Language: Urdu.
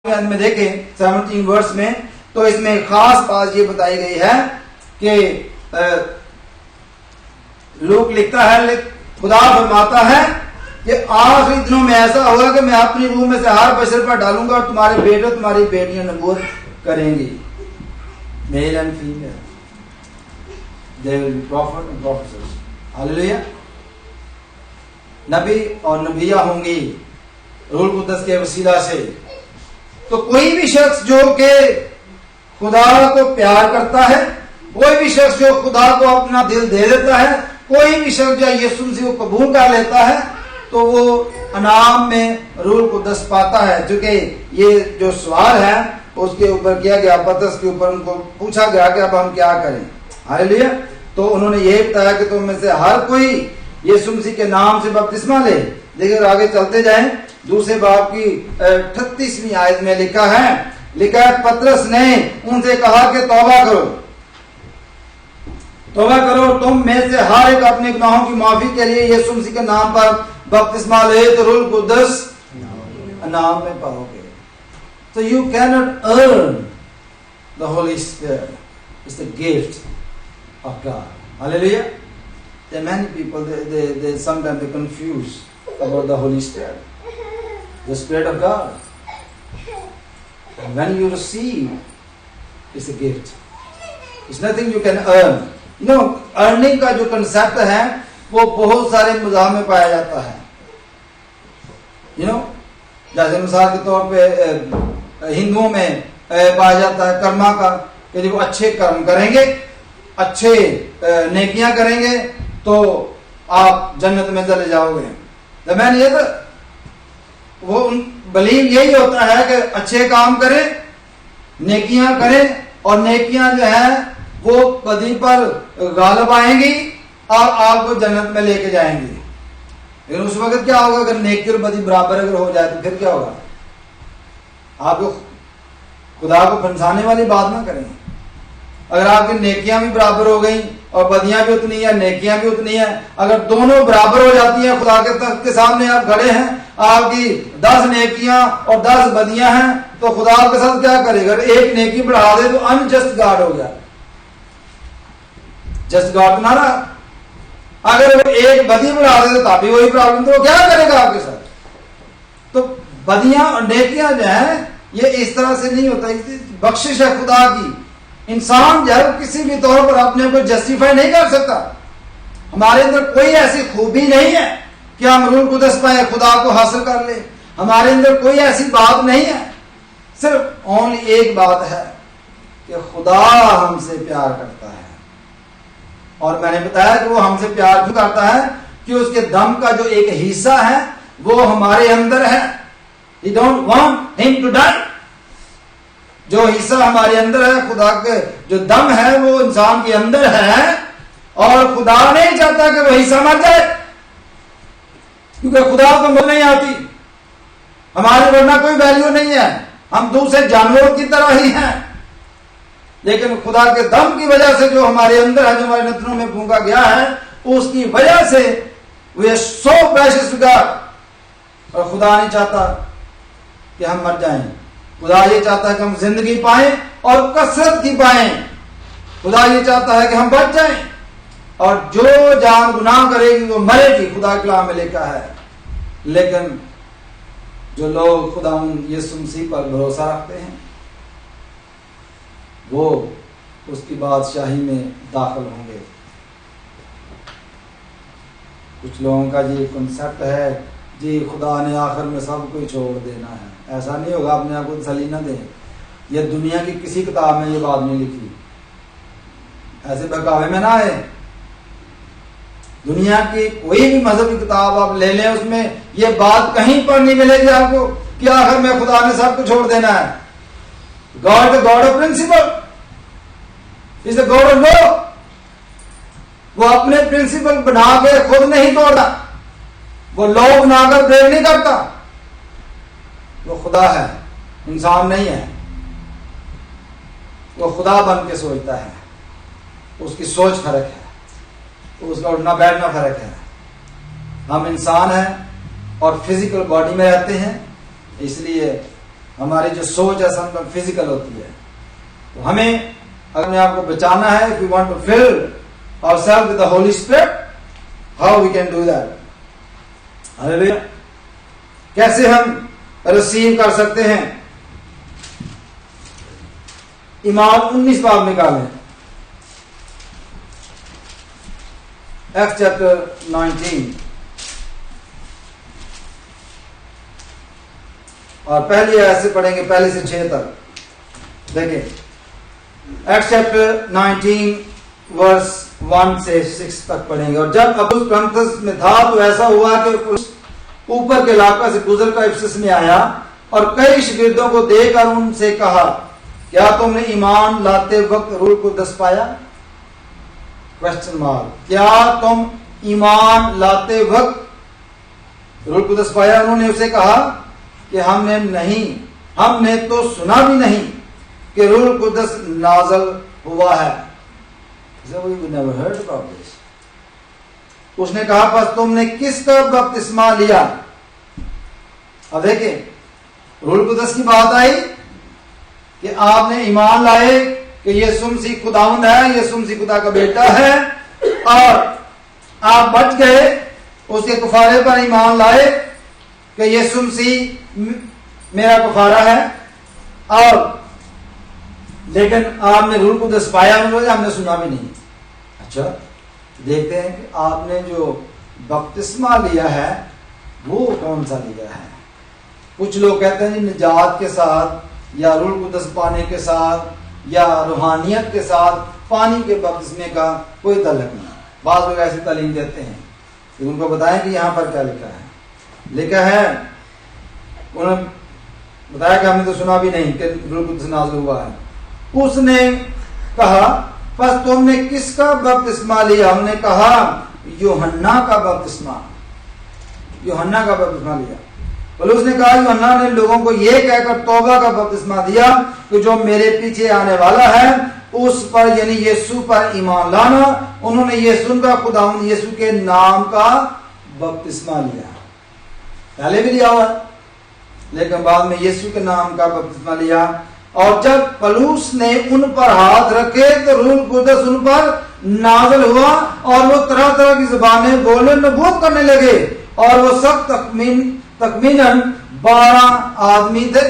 میں دیکھیں 17 ورس میں تو اس میں خاص بات یہ بتائی گئی ہے کہ لوگ لکھتا ہے خدا فرماتا ہے کہ آخری دنوں میں ایسا ہوگا کہ میں اپنی روح میں سے ہر بشر پر ڈالوں گا اور تمہارے بیٹے تمہاری بیٹیاں نبوت کریں گی. Male and female they will be prophet and prophetess. Hallelujah. نبی اور نبیہ ہوں گی روح القدس کے وسیلہ سے. تو کوئی بھی شخص جو کہ خدا کو پیار کرتا ہے, کوئی بھی شخص جو خدا کو اپنا دل دے دیتا ہے, کوئی بھی شخص جو یسوع مسیح کو قبول کر لیتا ہے تو وہ انعام میں روح القدس پاتا ہے. چونکہ یہ جو سوال ہے اس کے اوپر کیا گیا, پترس کے اوپر ان کو پوچھا گیا کہ اب ہم کیا کریں. ہاللیلویا. تو انہوں نے یہ بتایا کہ تم میں سے ہر کوئی یسوع مسیح کے نام سے بپتسمہ لے. لیکن آگے چلتے جائیں, دوسرے باب کی 38ویں آیت میں لکھا ہے پترس نے ان سے کہا کہ توبہ کرو تم میں سے ہر ایک اپنے گناہوں کی معافی کے لیے یسوع مسیح کے نام پر بپتسمہ لے تو روح القدس انعام میں پاؤ گے. So you cannot earn the Holy Spirit. It's the gift of God. Hallelujah. There are many people, they sometimes they confuse about the Holy Spirit. The Spirit of God. And when you receive, it's a gift. It's nothing you can earn. You know, earning کا جو concept ہے وہ بہت سارے مذاہب میں پایا جاتا ہے. You know, جیسے مثال کے طور پہ ہندوؤں میں پایا جاتا ہے کرما کا, کہ جب وہ اچھے کرم کریں گے, اچھے نیکیاں کریں گے تو آپ جنت میں چلے جاؤ گے. میں نے یہ وہ بلیو یہی ہوتا ہے کہ اچھے کام کریں, نیکیاں کریں, اور نیکیاں جو ہیں وہ بدی پر غالب آئیں گی اور آپ کو جنت میں لے کے جائیں گی. لیکن اس وقت کیا ہوگا اگر نیکی اور بدی برابر اگر ہو جائے تو پھر کیا ہوگا؟ آپ کو خدا کو پھنسانے والی بات نہ کریں. اگر آپ کی نیکیاں بھی برابر ہو گئیں اور بدیاں بھی اتنی ہیں, نیکیاں بھی اتنی ہیں, اگر دونوں برابر ہو جاتی ہیں, خدا کے تخت کے سامنے آپ کھڑے ہیں, آپ کی 10 نیکیاں اور 10 بدیاں ہیں, تو خدا آپ کے ساتھ کیا کرے گا؟ اگر ایک نیکی بڑھا دے تو انجسٹ گاڈ ہو گیا, جسٹ گاڈ نہ رہا. اگر وہ ایک بدی بڑھا دے تو تبھی وہی پرابلم, تو وہ کیا کرے گا آپ کے ساتھ؟ تو بدیاں اور نیکیاں جو ہیں یہ اس طرح سے نہیں ہوتا, بخشش ہے خدا کی. انسان جو ہے کسی بھی طور پر اپنے کو جسٹیفائی نہیں کر سکتا. ہمارے اندر کوئی ایسی خوبی نہیں ہے کہ ہم روح القدس پائے خدا کو حاصل کر لیں. ہمارے اندر کوئی ایسی بات نہیں ہے. صرف اونلی ایک بات ہے کہ خدا ہم سے پیار کرتا ہے. اور میں نے بتایا کہ وہ ہم سے پیار کیوں کرتا ہے, کہ اس کے دم کا جو ایک حصہ ہے وہ ہمارے اندر ہے. He don't want him to die. جو حصہ ہمارے اندر ہے, خدا کے جو دم ہے وہ انسان کے اندر ہے, اور خدا نہیں چاہتا کہ وہ حصہ مر جائے, کیونکہ خدا کو موت نہیں آتی. ہمارے ورنہ کوئی ویلیو نہیں ہے, ہم دوسرے جانوروں کی طرح ہی ہیں. لیکن خدا کے دم کی وجہ سے جو ہمارے اندر ہے, جو ہمارے نتنوں میں پھونکا گیا ہے, اس کی وجہ سے we are so precious to God. اور خدا نہیں چاہتا کہ ہم مر جائیں. خدا یہ چاہتا ہے کہ ہم زندگی پائیں اور کثرت کی پائیں. خدا یہ چاہتا ہے کہ ہم بچ جائیں, اور جو جان گناہ کرے گی وہ مرے گی, خدا کے کلام میں لکھا ہے. لیکن جو لوگ خدا یسوع مسیح پر بھروسہ رکھتے ہیں وہ اس کی بادشاہی میں داخل ہوں گے. کچھ لوگوں کا یہ کنسپٹ ہے جی خدا نے آخر میں سب کو چھوڑ دینا ہے. ایسا نہیں ہوگا, اپنے آپ کو تسلی نہ دیں. یہ دنیا کی کسی کتاب میں یہ بات نہیں لکھی, ایسے بہکاوے میں نہ آئے. دنیا کی کوئی بھی مذہبی کتاب آپ لے لیں, اس میں یہ بات کہیں پر نہیں ملے گی آپ کو کہ آخر میں خدا نے سب کو چھوڑ دینا ہے. God is the God of principle. He is the God of law. وہ اپنے پرنسپل بنا کے خود نہیں توڑتا, وہ لو بنا کر بریک نہیں کرتا. وہ خدا ہے, انسان نہیں ہے. وہ خدا بن کے سوچتا ہے, اس کی سوچ فرق ہے, اس کا اٹھنا بیٹھنا فرق ہے. ہم انسان ہیں اور فزیکل باڈی میں رہتے ہیں, اس لیے ہماری جو سوچ ہے سم فزیکل ہوتی ہے. تو ہمیں اگر اپنے آپ کو بچانا ہے, if we want to fill ourselves with the Holy Spirit, how we can do that? Hallelujah. کیسے ہم ریسیو کر سکتے ہیں؟ ایمان 19 باب نکالیں. ایکٹس چیپٹر 19 اور پہلی آیت سے پڑھیں گے, پہلی سے 6 تک. دیکھیں ایکٹس چیپٹر 19 ورس 1 سے 6 تک پڑھیں گے. اور جب ابو کرنتس میں تھا تو ایسا ہوا کہ اس اوپر کے علاقہ سے گزر کر افسس میں آیا اور کئی شاگردوں کو دیکھ کر ان سے کہا, کیا تم نے ایمان لاتے وقت روح القدس پایا؟ Question mark. کیا تم ایمان لاتے وقت روح القدس پایا؟ انہوں نے اسے کہا کہ ہم نے نہیں, ہم نے تو سنا بھی نہیں کہ روح القدس نازل ہوا ہے. We never heard about this. اس نے کہا پس تم نے کس کا بپتسمہ لیا؟ اب دیکھیں روح القدس کی بات آئی کہ آپ نے ایمان لائے کہ یسوع مسیح خداوند ہے, یسوع مسیح خدا کا بیٹا ہے, اور آپ بچ گئے. اس کے کفارے پر ایمان لائے کہ یسوع مسیح میرا کفارہ ہے, اور لیکن آپ نے روح القدس پایا؟ ہم نے سنا بھی نہیں. اچھا دیکھتے ہیں کہ آپ نے جو بپتسمہ لیا ہے وہ کون سا لیا ہے. کچھ لوگ کہتے ہیں نجات کے ساتھ یا روح القدس پانے کے ساتھ یا روحانیت کے ساتھ پانی کے بپتسمے کا کوئی تعلق نہیں. بعض لوگ ایسی تعلیم دیتے ہیں کہ ان کو بتائیں کہ یہاں پر کیا لکھا ہے. لکھا ہے, انہوں نے بتایا کہ ہم نے تو سنا بھی نہیں کہ روح القدس نازل ہوا ہے. اس نے کہا پس تم نے کس کا بپتسمہ لیا؟ ہم نے کہا یوحنا کا بپتسمہ, یوحنا کا بپتسمہ لیا. پولس نے کہا یوحنا نے لوگوں کو یہ کہہ کر توبہ کا بپتسمہ دیا کہ جو میرے پیچھے آنے والا ہے اس پر یعنی یسوع پر ایمان لانا. انہوں نے یسوع کا خداوند یسوع کے نام کا بپتسمہ لیا. پہلے بھی لیا ہوا ہے لیکن بعد میں یسوع کے نام کا بپتسمہ لیا. اور جب پولس نے ان پر ہاتھ رکھے تو روح القدس ان پر نازل ہوا اور وہ طرح طرح کی زبانیں بولنے نبوت کرنے لگے. اور وہ سب تخمیناً 12 آدمی تھے